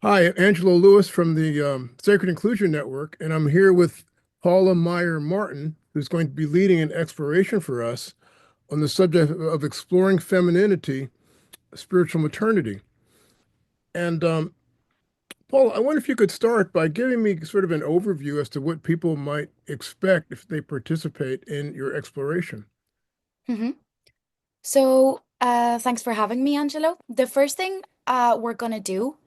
Hi, Angelo Lewis from the Sacred Inclusion Network, and I'm here with Paula Maher Martin, who's going to be leading an exploration for us on the subject of exploring femininity, spiritual maternity. And Paula, I wonder if you could start by giving me sort of an overview as to what people might expect if they participate in your exploration. hmm Thanks for having me, Angelo. The first thing we're gonna do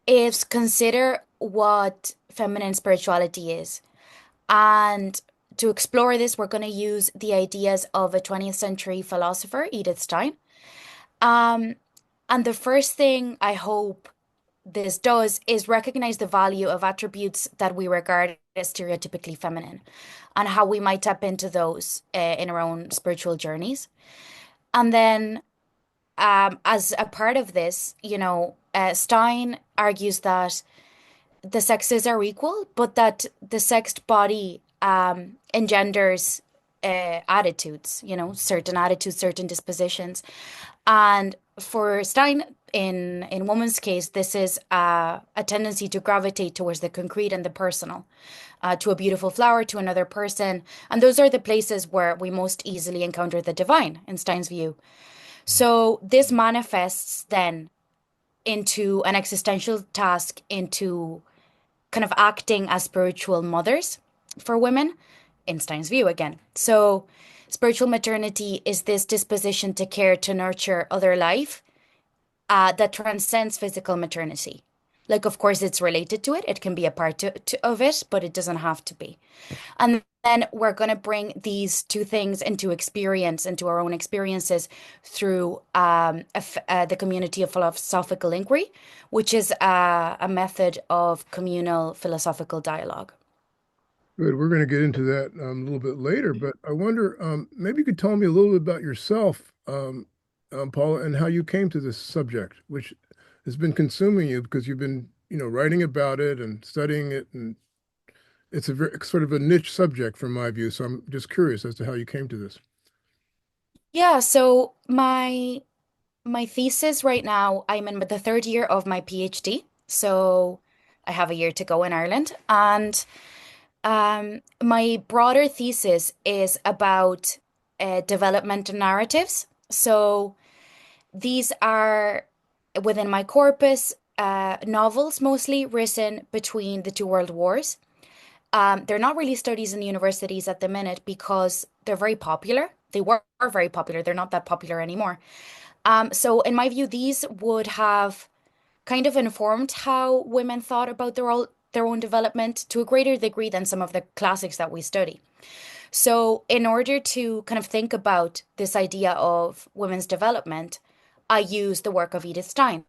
is consider what feminine spirituality is. And to explore this, we're gonna use the ideas of a 20th century philosopher, Edith Stein. Um, and the first thing I hope this does is recognize the value of attributes that we regard as stereotypically feminine and how we might tap into those in our own spiritual journeys. And then as a part of this, Stein argues that the sexes are equal, but that the sexed body engenders attitudes, certain attitudes, certain dispositions. And for Stein, in woman's case, this is a tendency to gravitate towards the concrete and the personal, to a beautiful flower, to another person. And those are the places where we most easily encounter the divine, in Stein's view. So this manifests then into an existential task, into kind of acting as spiritual mothers for women, in Stein's view again. So spiritual maternity is this disposition to care, to nurture other life that transcends physical maternity. Like, of course, it's related to it. It can be a part of it, but it doesn't have to be. And then we're going to bring these two things into experience, into our own experiences through the community of philosophical inquiry, which is a method of communal philosophical dialogue. Good. We're going to get into that a little bit later, but I wonder, maybe you could tell me a little bit about yourself, Paula, and how you came to this subject, which has been consuming you because you've been, writing about it and studying it, and it's a very sort of a niche subject from my view. So I'm just curious as to how you came to this. Yeah, so my thesis right now, I'm in the third year of my PhD. So I have a year to go in Ireland. And my broader thesis is about development narratives. So these are within my corpus, novels mostly written between the two world wars. They're not really studies in the universities at the minute because they're very popular. They were very popular. They're not that popular anymore. So in my view, these would have kind of informed how women thought about their own development to a greater degree than some of the classics that we study. So in order to kind of think about this idea of women's development, I use the work of Edith Stein.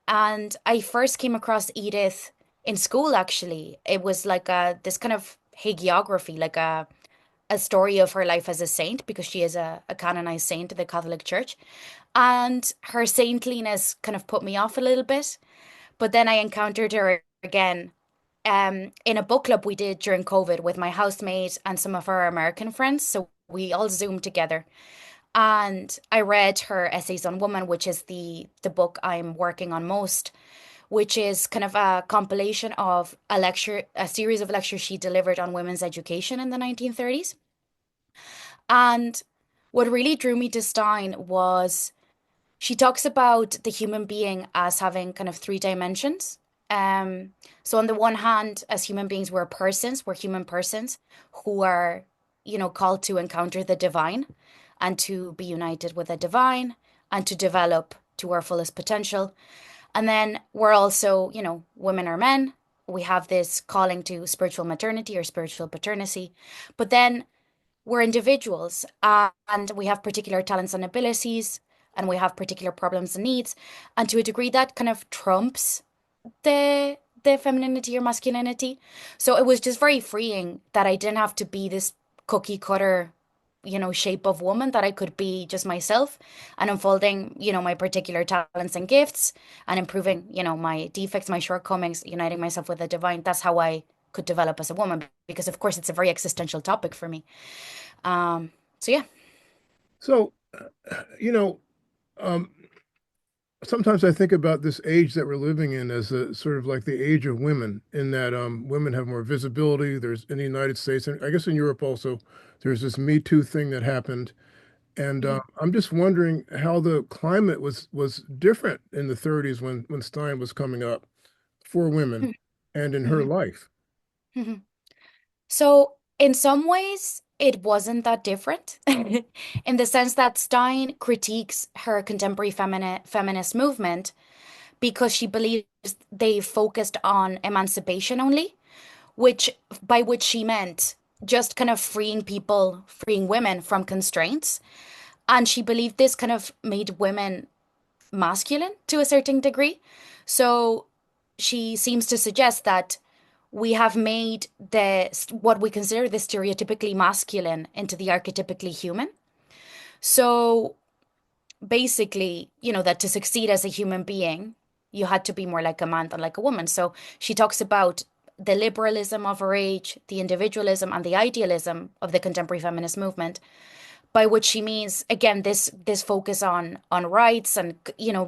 And I first came across Edith in school, actually. It was like this kind of hagiography, like a story of her life as a saint, because she is a canonized saint of the Catholic Church. And her saintliness kind of put me off a little bit. But then I encountered her again in a book club we did during COVID with my housemate and some of our American friends. So we all Zoomed together. And I read her Essays on Woman, which is the book I'm working on most, which is kind of a compilation of a series of lectures she delivered on women's education in the 1930s. And what really drew me to Stein was she talks about the human being as having kind of three dimensions. So on the one hand, as human beings, we're human persons who are, called to encounter the divine and to be united with the divine and to develop to our fullest potential. And then we're also, women or men. We have this calling to spiritual maternity or spiritual paternity. But then we're individuals and we have particular talents and abilities and we have particular problems and needs. And to a degree, that kind of trumps the femininity or masculinity. So it was just very freeing that I didn't have to be this cookie cutter, shape of woman, that I could be just myself and unfolding, my particular talents and gifts and improving, my defects, my shortcomings, uniting myself with the divine. That's how I could develop as a woman because of course it's a very existential topic for me. So yeah. So, you know, um, sometimes I think about this age that we're living in as a sort of like the age of women, in that women have more visibility. There's in the United States, and I guess in Europe also, there's this Me Too thing that happened. And Mhm, I'm just wondering how the climate was different in the 30s when Stein was coming up for women mhm, and in her mhm, life. mhm. So, in some ways, it wasn't that different, in the sense that Stein critiques her contemporary feminist movement because she believes they focused on emancipation only, which by which she meant just kind of freeing people, freeing women from constraints. And she believed this kind of made women masculine to a certain degree. So she seems to suggest that we have made the what we consider the stereotypically masculine into the archetypically human. So basically, that to succeed as a human being, you had to be more like a man than like a woman. So she talks about the liberalism of her age, the individualism and the idealism of the contemporary feminist movement, by which she means again this focus on rights and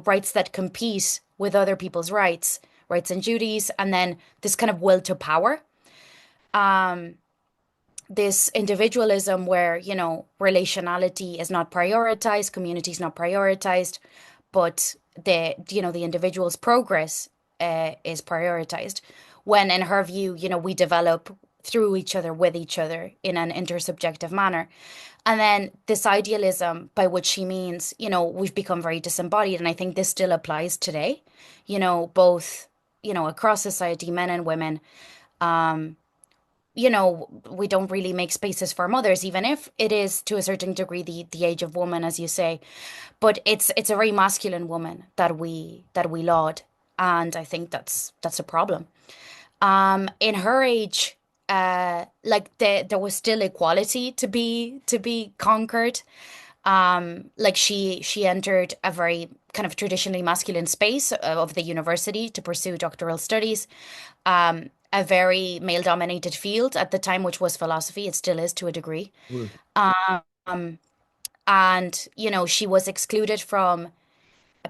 rights that compete with other people's rights and duties, and then this kind of will to power, this individualism where relationality is not prioritized, community is not prioritized, but the individual's progress is prioritized, when in her view we develop through each other, with each other, in an intersubjective manner. And then this idealism, by which she means, we've become very disembodied. And I think this still applies today, both, across society, men and women. We don't really make spaces for mothers, even if it is to a certain degree the age of woman, as you say. But it's a very masculine woman that we laud. And I think that's a problem. In her age, like there was still equality to be conquered. Like she entered a very kind of traditionally masculine space of the university to pursue doctoral studies. A very male-dominated field at the time, which was philosophy. It still is to a degree. Was. And she was excluded from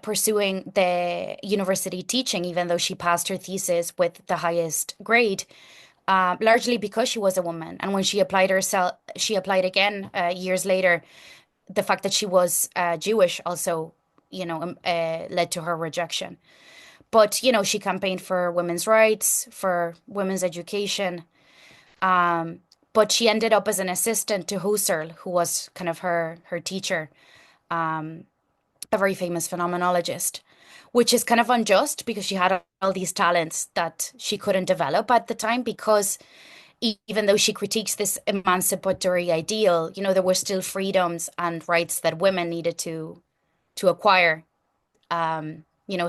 pursuing the university teaching, even though she passed her thesis with the highest grade, largely because she was a woman. And when she applied again years later. The fact that she was Jewish also, led to her rejection. But, she campaigned for women's rights, for women's education. But she ended up as an assistant to Husserl, who was kind of her teacher, a very famous phenomenologist, which is kind of unjust because she had all these talents that she couldn't develop at the time, because even though she critiques this emancipatory ideal, there were still freedoms and rights that women needed to acquire,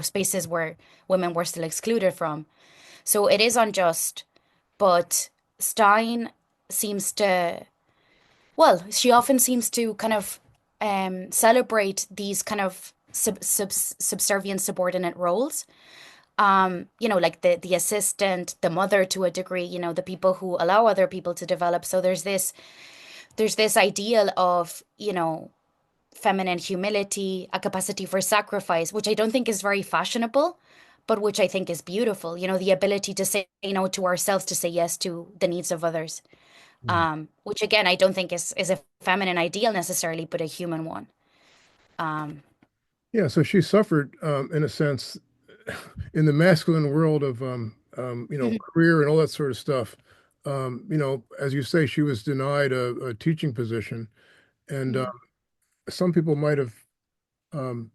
spaces where women were still excluded from. So it is unjust, but Stein seems to, well, she often seems to kind of celebrate these kind of subservient subordinate roles. Like the assistant, the mother to a degree, the people who allow other people to develop. So there's this ideal of, feminine humility, a capacity for sacrifice, which I don't think is very fashionable, but which I think is beautiful. The ability to say no to ourselves, to say yes to the needs of others. Which again, I don't think is a feminine ideal necessarily, but a human one. Um, Yeah, so she suffered, in a sense, in the masculine world of, mhm, career and all that sort of stuff. As you say, she was denied a teaching position, and mhm, some people might have, um,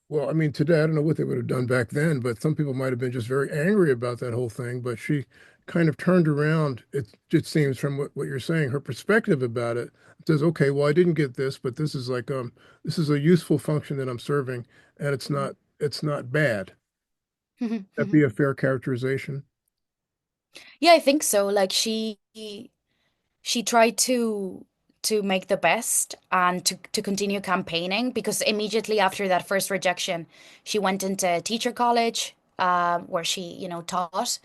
well, I mean, today I don't know what they would have done back then, but some people might have been just very angry about that whole thing. But she kind of turned around. It seems from what you're saying, her perspective about it says, okay, well, I didn't get this, but this is a useful function that I'm serving, and it's not bad. mhm, That mhm. be a fair characterization? Yeah, I think so. Like she tried to make the best and to continue campaigning, because immediately after that first rejection, she went into teacher college, where she, taught.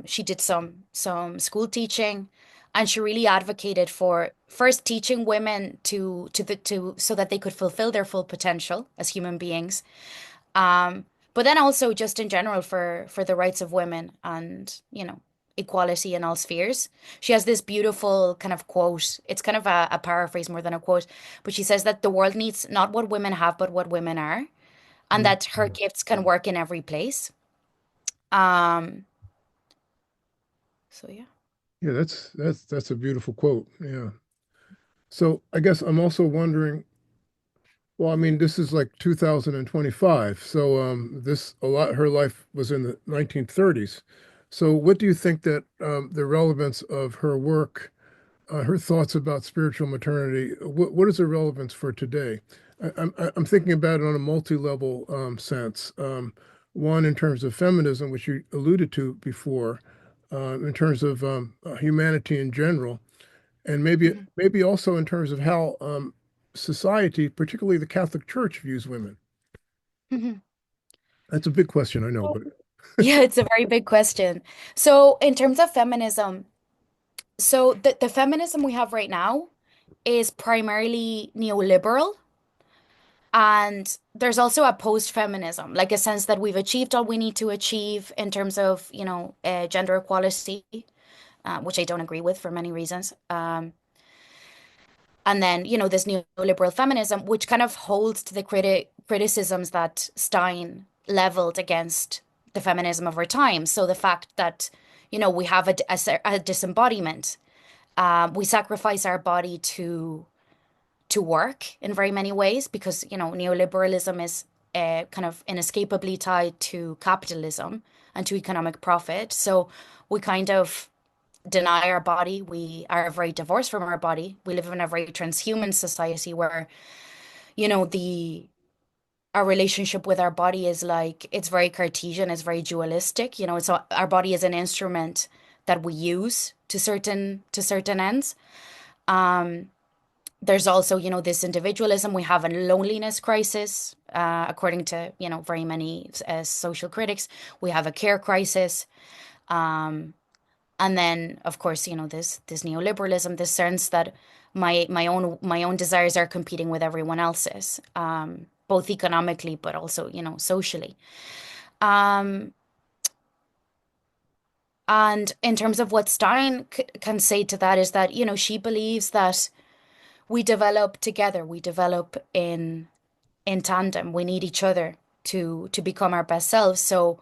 She did some school teaching, and she really advocated for first teaching women to so that they could fulfill their full potential as human beings, But then also just in general for the rights of women and, equality in all spheres. She has this beautiful kind of quote. It's kind of a paraphrase more than a quote, but she says that the world needs not what women have, but what women are, and Mm. that her gifts can work in every place. Um, so yeah. Yeah, that's a beautiful quote. Yeah. So I guess I'm also wondering, well, I mean, this is like 2025. So this a lot her life was in the 1930s. So what do you think that the relevance of her work, her thoughts about spiritual maternity, what is the relevance for today? I'm thinking about it on a multi-level sense. One in terms of feminism, which you alluded to before, in terms of humanity in general, and Mhm. maybe also in terms of how society, particularly the Catholic Church, views women. Mhm. That's a big question, I know, but Yeah, it's a very big question. So, in terms of feminism, so the feminism we have right now is primarily neoliberal. And there's also a post-feminism, like a sense that we've achieved all we need to achieve in terms of, gender equality, which I don't agree with for many reasons. And then, this neoliberal feminism, which kind of holds to the criticisms that Stein leveled against the feminism of our time. So the fact that, we have a disembodiment, we sacrifice our body to work in very many ways because, neoliberalism is kind of inescapably tied to capitalism and to economic profit. So we kind of deny our body. We are very divorced from our body. We live in a very transhuman society where, the our relationship with our body is like it's very Cartesian, it's very dualistic. It's our body is an instrument that we use to certain ends. Um, there's also, this individualism. We have a loneliness crisis, according to, very many social critics. We have a care crisis. Um, and then, of course, this neoliberalism, this sense that my own desires are competing with everyone else's, both economically but also, socially. Um, and in terms of what Stein can say to that is that, she believes that we develop together, we develop in tandem. We need each other to become our best selves. So,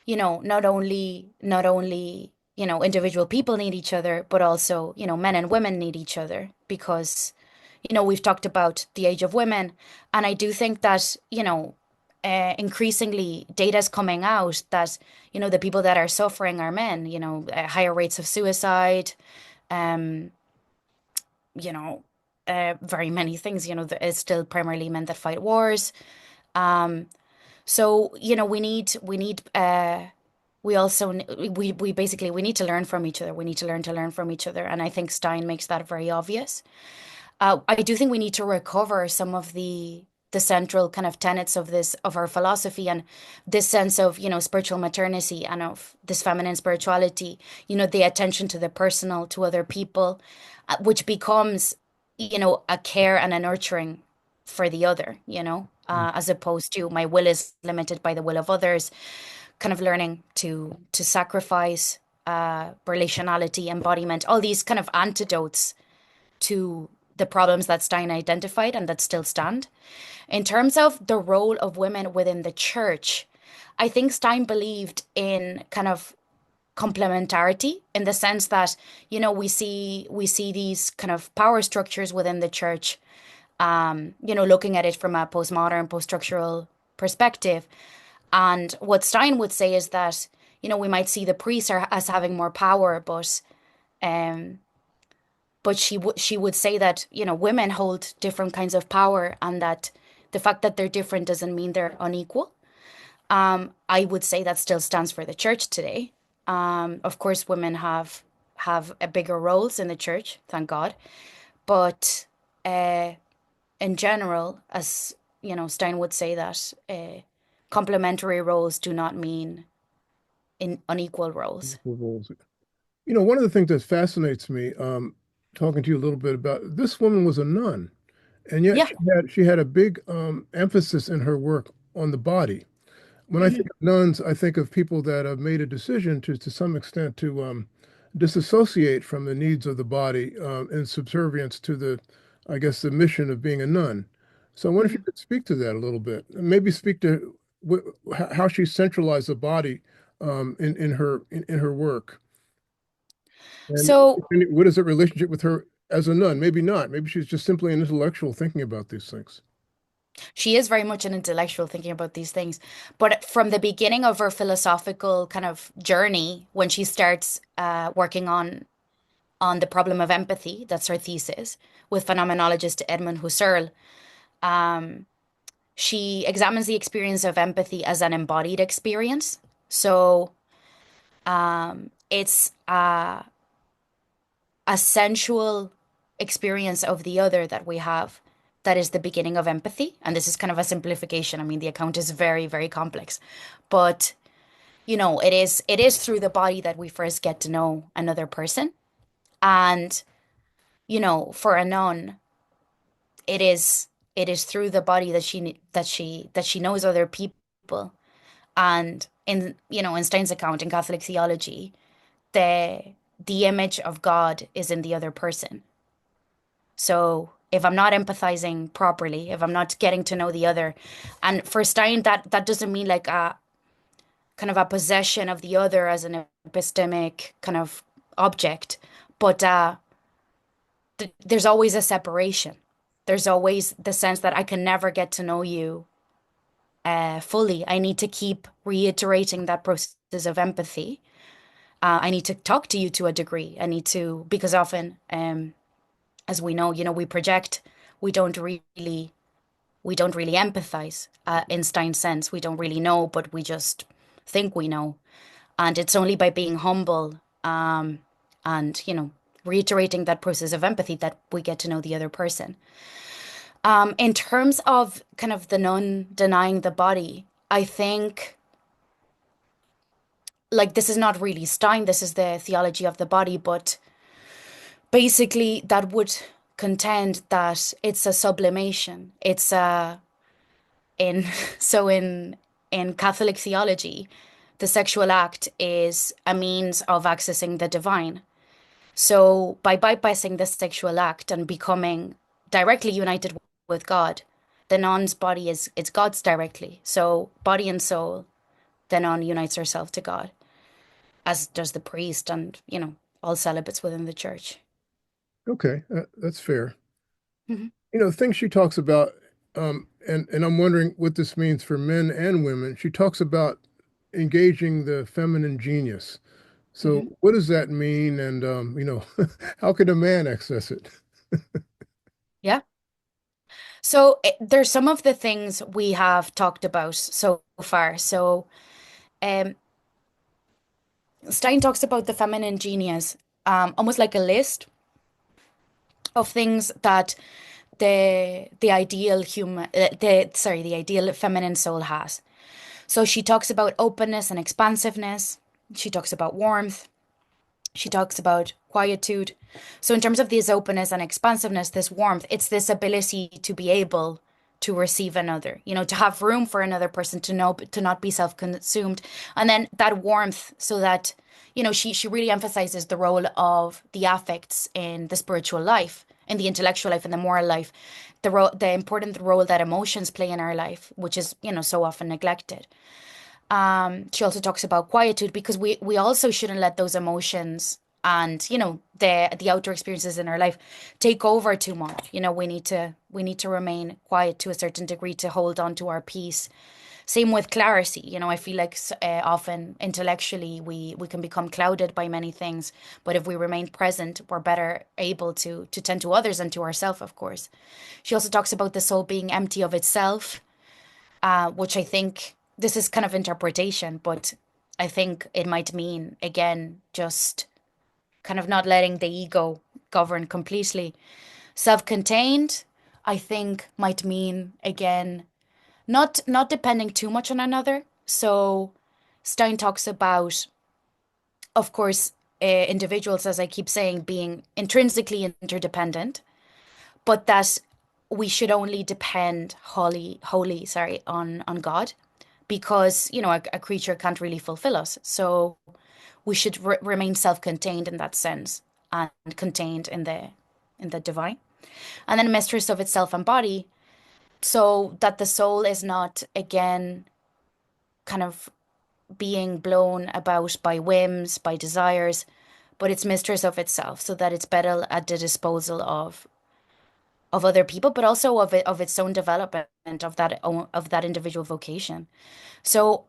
not only, individual people need each other, but also, men and women need each other because, we've talked about the age of women. And I do think that, increasingly data is coming out that, the people that are suffering are men, higher rates of suicide, um, you know, very many things, it's still primarily men that fight wars. Um, so, we also we basically we need to learn from each other. We need to learn from each other, and I think Stein makes that very obvious. I do think we need to recover some of the central kind of tenets of our philosophy and this sense of, spiritual maternity and of this feminine spirituality, the attention to the personal, to other people, which becomes, a care and a nurturing for the other, as opposed to my will is limited by the will of others, kind of learning to sacrifice, relationality, embodiment, all these kind of antidotes to the problems that Stein identified and that still stand. In terms of the role of women within the church, I think Stein believed in kind of complementarity in the sense that, we see these kind of power structures within the church, looking at it from a postmodern, post-structural perspective. And what Stein would say is that, we might see the priests as having more power, um, but she would say that, women hold different kinds of power and that the fact that they're different doesn't mean they're unequal. I would say that still stands for the church today. Of course, women have a bigger roles in the church, thank God. But uh, in general, as Stein would say that complementary roles do not mean in unequal roles. One of the things that fascinates me, talking to you a little bit about this woman was a nun, and yet Yeah. she had a big emphasis in her work on the body. When I think Mhm. of nuns, I think of people that have made a decision to some extent, to disassociate from the needs of the body in subservience to the, I guess, the mission of being a nun. So I wonder if you Mhm. could speak to that a little bit, and maybe speak to how she centralized the body in her work, and So what is her relationship with her as a nun? Maybe not. Maybe she's just simply an intellectual thinking about these things. she is very much an intellectual thinking about these things. But from the beginning of her philosophical kind of journey, when she starts working on the problem of empathy, that's her thesis, with phenomenologist Edmund Husserl, um, she examines the experience of empathy as an embodied experience. So it's a sensual experience of the other that we have that is the beginning of empathy. And this is kind of a simplification. I mean, the account is very, very complex. But, it is through the body that we first get to know another person. And, for a nun, it is through the body that she knows other people. And in Stein's account in Catholic theology, the the image of God is in the other person. So if I'm not empathizing properly, if I'm not getting to know the other, and for Stein, that doesn't mean like a kind of a possession of the other as an epistemic kind of object, but there's always a separation. There's always the sense that I can never get to know you fully. I need to keep reiterating that process of empathy. I need to talk to you to a degree. I need to, because often, as we know, we project. We don't really we don't really empathize in Stein's sense. We don't really know, but we just think we know. And it's only by being humble and, reiterating that process of empathy that we get to know the other person. In terms of kind of the nun denying the body, I think like this is not really Stein, this is the theology of the body, but basically that would contend that it's a sublimation. It's a in so in Catholic theology, the sexual act is a means of accessing the divine. So by bypassing this sexual act and becoming directly united with God, the nun's body is it's God's directly. So body and soul, the nun unites herself to God, as does the priest and, all celibates within the church. Okay, that's fair. Mhm. Things she talks about, and I'm wondering what this means for men and women. She talks about engaging the feminine genius. So Mhm. what does that mean? And how can a man access it? Yeah. So there's some of the things we have talked about so far. So um, Stein talks about the feminine genius, almost like a list of things that the ideal the ideal feminine soul has. So she talks about openness and expansiveness. She talks about warmth. She talks about quietude. So in terms of this openness and expansiveness, this warmth, it's this ability to be able to receive another, to have room for another person, to know, to not be self-consumed. And then that warmth, so that, she really emphasizes the role of the affects in the spiritual life, in the intellectual life, in the moral life, the important role that emotions play in our life, which is, so often neglected. She also talks about quietude because we also shouldn't let those emotions and the outer experiences in our life take over too much. We need to remain quiet to a certain degree to hold on to our peace. Same with clarity. I feel like often intellectually we can become clouded by many things, but if we remain present, we're better able to tend to others and to ourselves, of course. She also talks about the soul being empty of itself, which I think this is kind of interpretation, but I think it might mean, again, just kind of not letting the ego govern completely. Self-contained, I think, might mean, again, not depending too much on another. So Stein talks about, of course, individuals, as I keep saying, being intrinsically interdependent, but that we should only depend wholly, sorry, on God, because, a creature can't really fulfill us. So we should remain self-contained in that sense and contained in the divine. And then mistress of itself and body, so that the soul is not again kind of being blown about by whims, by desires, but it's mistress of itself, so that it's better at the disposal of other people, but also of its own development, of that individual vocation. So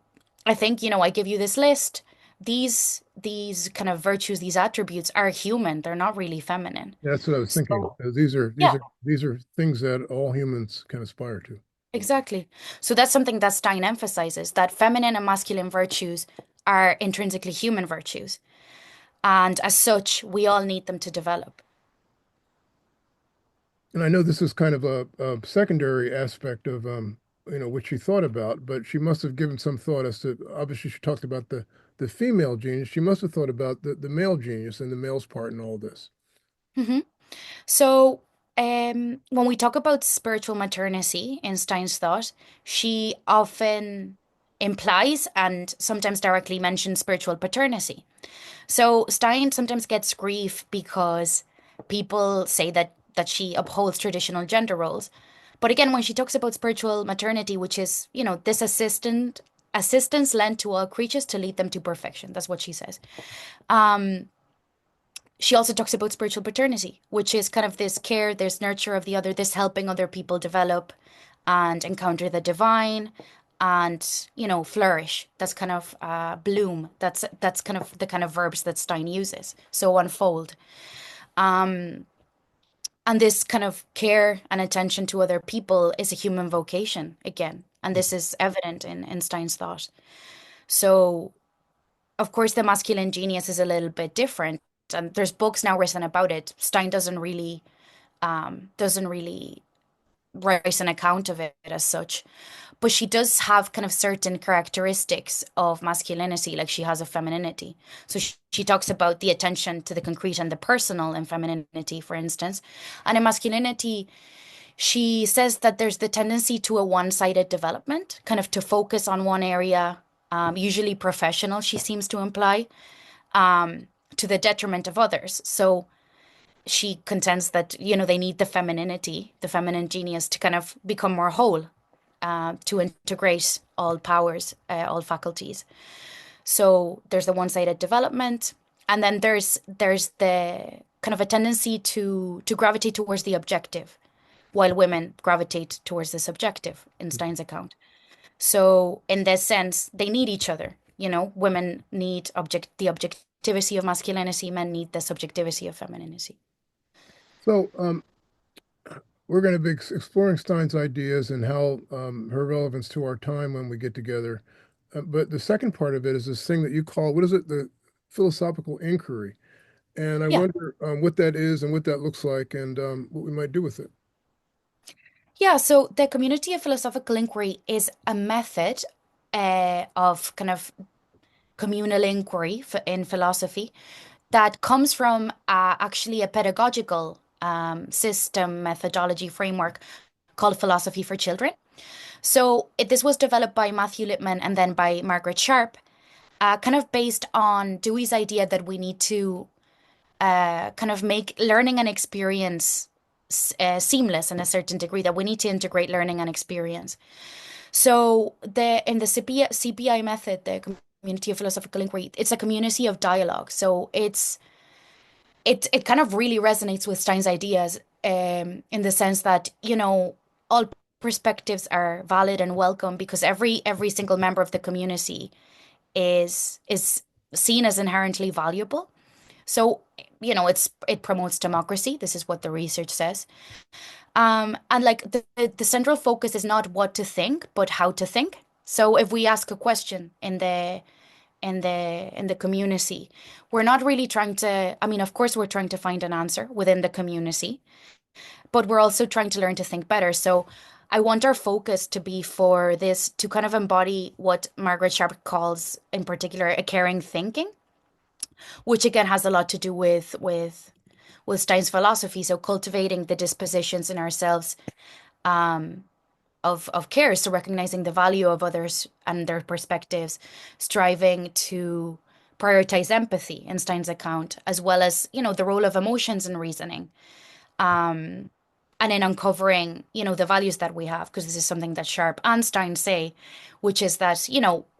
I think, I give you this list. These kind of virtues, these attributes are human. They're not really feminine. That's what I was thinking. So These are these yeah, are these are things that all humans can aspire to. exactly. So that's something that Stein emphasizes, that feminine and masculine virtues are intrinsically human virtues. And as such, we all need them to develop. And I know this is kind of a secondary aspect of what she thought about, but she must have given some thought as to, obviously she talked about the female genius. She must have thought about the male genius and the male's part in all this. Hmm. So, when we talk about spiritual maternity in Stein's thought, she often implies and sometimes directly mentions spiritual paternity. So Stein sometimes gets grief because people say that she upholds traditional gender roles. But again, when she talks about spiritual maternity, which is, this assistance lent to all creatures to lead them to perfection. That's what she says. Um, she also talks about spiritual paternity, which is kind of this care, this nurture of the other, this helping other people develop and encounter the divine and, flourish. That's kind of bloom. That's kind of the kind of verbs that Stein uses. So unfold. Um, and this kind of care and attention to other people is a human vocation again. And this is evident in Stein's thought. So of course, the masculine genius is a little bit different, and there's books now written about it. Stein doesn't really write an account of it as such, but she does have kind of certain characteristics of masculinity, like she has a femininity. So she talks about the attention to the concrete and the personal in femininity, for instance, and in masculinity. She says that there's the tendency to a one-sided development, kind of to focus on one area, usually professional, she seems to imply, to the detriment of others. So she contends that, they need the femininity, the feminine genius to kind of become more whole, to integrate all powers, all faculties. So there's the one-sided development, and then there's the kind of a tendency to gravitate towards the objective, while women gravitate towards the subjective in Stein's account. So in this sense, they need each other. Women need the objectivity of masculinity, men need the subjectivity of femininity. So we're going to be exploring Stein's ideas and how her relevance to our time when we get together. But the second part of it is this thing that you call, what is it? The philosophical inquiry. And I Yeah. wonder what that is and what that looks like and what we might do with it. Yeah, so the community of philosophical inquiry is a method of kind of communal inquiry in philosophy that comes from actually a pedagogical system methodology framework called Philosophy for Children. So this was developed by Matthew Lipman and then by Margaret Sharp, kind of based on Dewey's idea that we need to kind of make learning and experience seamless in a certain degree, that we need to integrate learning and experience. So in the CPI method, the community of philosophical inquiry, it's a community of dialogue. So it kind of really resonates with Stein's ideas, in the sense that, all perspectives are valid and welcome because every single member of the community is seen as inherently valuable. So, it promotes democracy. This is what the research says. And like the central focus is not what to think, but how to think. So if we ask a question in the community, we're not really trying to, I mean, of course we're trying to find an answer within the community, but we're also trying to learn to think better. So I want our focus to be for this to kind of embody what Margaret Sharp calls in particular a caring thinking, which again has a lot to do with with Stein's philosophy. So cultivating the dispositions in ourselves um, of care, so recognizing the value of others and their perspectives, striving to prioritize empathy in Stein's account, as well as, the role of emotions in reasoning. Um, and in uncovering, the values that we have, because this is something that Sharp and Stein say, which is that,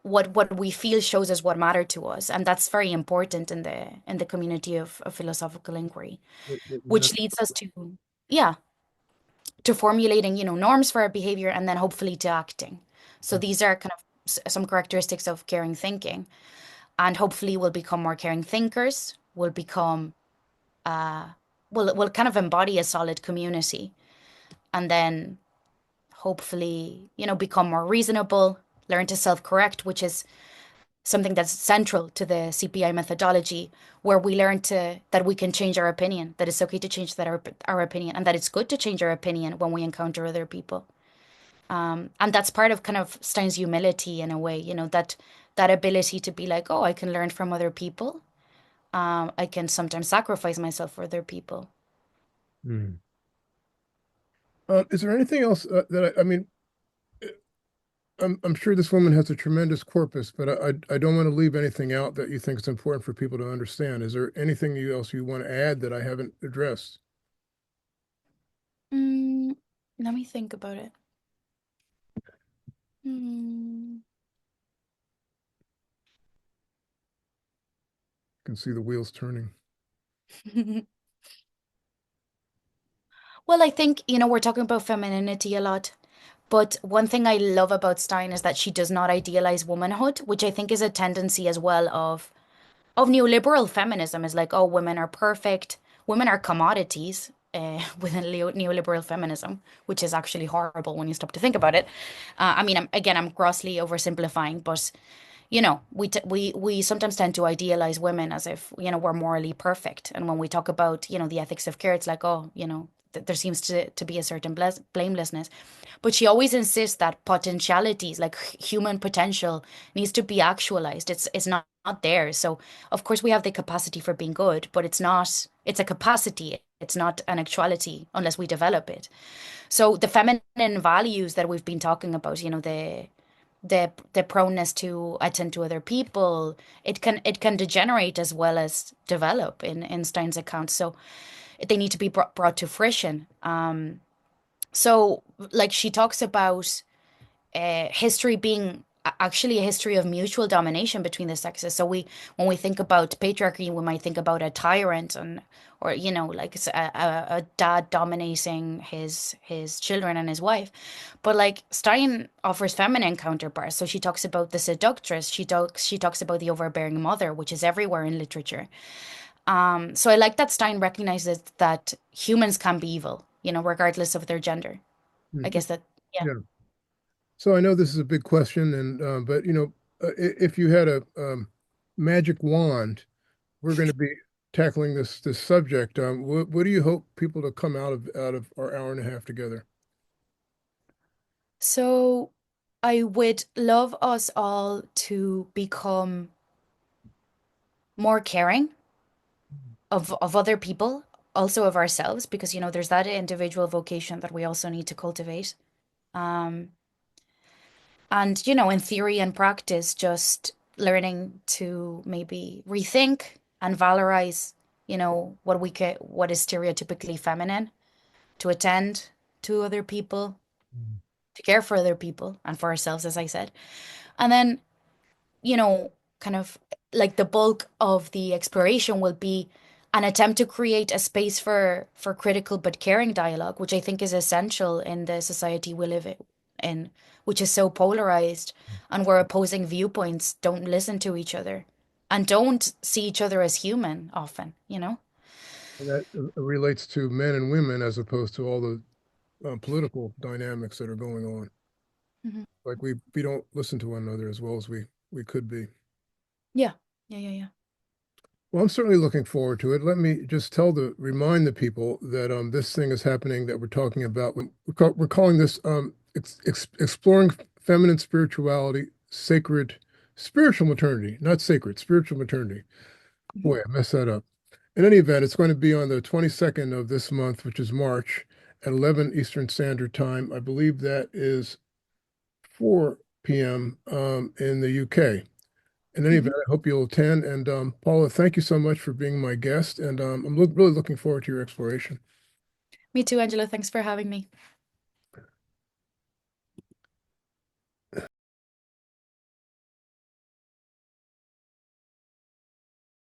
what we feel shows us what matter to us. And that's very important in the community of philosophical inquiry, which leads us to, yeah, to formulating, norms for our behavior and then hopefully to acting. So these are kind of some characteristics of caring thinking. And hopefully we'll become more caring thinkers, we'll become we'll kind of embody a solid community, and then hopefully, become more reasonable, learn to self-correct, which is something that's central to the CPI methodology, where we learn to that we can change our opinion, that it's okay to change our opinion, and that it's good to change our opinion when we encounter other people. And that's part of kind of Stein's humility in a way, that ability to be like, oh, I can learn from other people. I can sometimes sacrifice myself for other people. Mm. Is there anything else I mean, I'm sure this woman has a tremendous corpus, but I don't want to leave anything out that you think is important for people to understand. Is there anything else you want to add that I haven't addressed? Mm, let me think about it. Mm. I can see the wheels turning. Well, I think, we're talking about femininity a lot, but one thing I love about Stein is that she does not idealize womanhood, which I think is a tendency as well of neoliberal feminism, is like, oh, women are perfect, women are commodities. Within neoliberal feminism, which is actually horrible when you stop to think about it. I mean, I'm grossly oversimplifying, but we sometimes tend to idealize women as if, we're morally perfect. And when we talk about, the ethics of care, it's like, oh, there seems to be a certain blamelessness. But she always insists that potentialities, like human potential, needs to be actualized. It's not there. So of course we have the capacity for being good, but it's a capacity. It's not an actuality unless we develop it. So the feminine values that we've been talking about, the proneness to attend to other people, it can degenerate as well as develop in Stein's account. So they need to be brought to fruition. So like she talks about history being actually a history of mutual domination between the sexes. So when we think about patriarchy, we might think about a tyrant, or like a dad dominating his children and his wife. But like Stein offers feminine counterparts. So she talks about the seductress. She talks about the overbearing mother, which is everywhere in literature. So I like that Stein recognizes that humans can be evil, regardless of their gender. I Mhm. guess that, yeah. Yeah. So I know this is a big question, and but if you had a magic wand, we're going to be tackling this subject. What do you hope people to come out of our hour and a half together? So I would love us all to become more caring of other people, also of ourselves, because there's that individual vocation that we also need to cultivate. Um, and in theory and practice, just learning to maybe rethink and valorize, what is stereotypically feminine, to attend to other people, to care for other people and for ourselves, as I said. And then kind of like the bulk of the exploration will be an attempt to create a space for critical but caring dialogue, which I think is essential in the society we live in, which is so polarized, and where opposing viewpoints don't listen to each other and don't see each other as human often. And that relates to men and women as opposed to all the political dynamics that are going on. Mhm. Like we don't listen to one another as well as we could be. Yeah. Yeah, yeah, yeah. Well, I'm certainly looking forward to it. Let me just remind the people that this thing is happening that we're talking about. We're calling this exploring feminine spirituality, sacred spiritual maternity, not sacred, spiritual maternity. Mhm. Boy, I messed that up. in any event, it's going to be on the 22nd of this month, which is March, at 11 Eastern Standard Time. I believe that is 4 p.m. In the UK. In any Mhm. event, I hope you'll attend. And Paula, thank you so much for being my guest. And I'm really looking forward to your exploration. Me too, Angela. Thanks for having me.